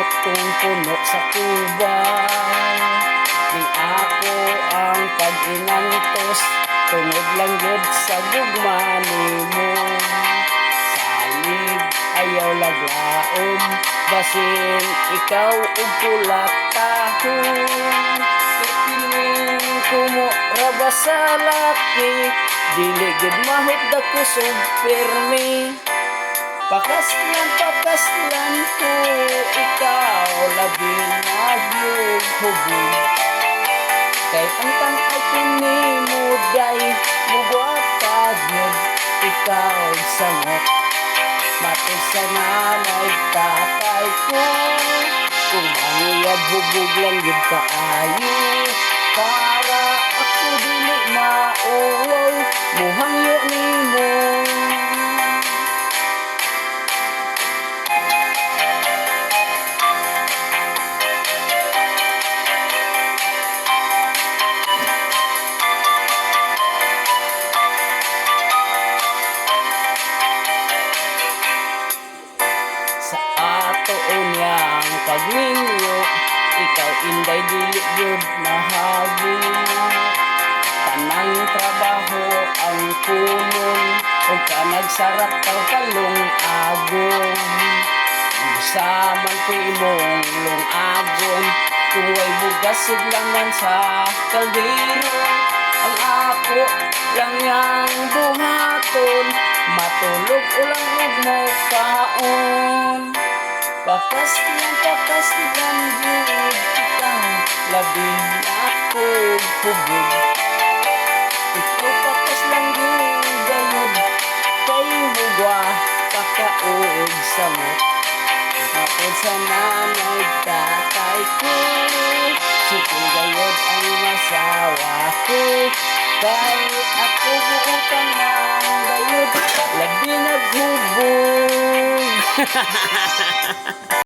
atong puno sa kubang. Ning ako ang pag-inantos, tungod lang yun sa gugma nimo. Salig ayaw laglaom, basin ikaw ug kulatahon. Ipining kumo raba sa laki, dili gid mahutda ko sug pirmi. Pakaslan ko, ikaw labi nagyug hubog. Kay ang ay kinimuday, mubuhatag yun, ikaw samot. Matod sa nanay tatay ko, kung manguyab hubog lang yun kaayo. Para ako dili mauwaw, muhangyo nimo. Sa ato unyang pagminyo, ikaw inday dili gyud mahagi. Tanang trabaho ang punon, ug kanagsarak kang kalong agong. Sa man ko imong lungagon, kung way bugas siglangan sa kaldero. Ang ako lang yang buhaton, matulog ulang ug mo kaon. Pakaslan yun, ikaw labi ako hubog. Ikaw pakaslan yun, gayod, kay mugwa pakaog samot. Matod sa nanay tatay ko, suko gayod ang masawa ko. Kay ako buutan ng gayod, labi naghubog.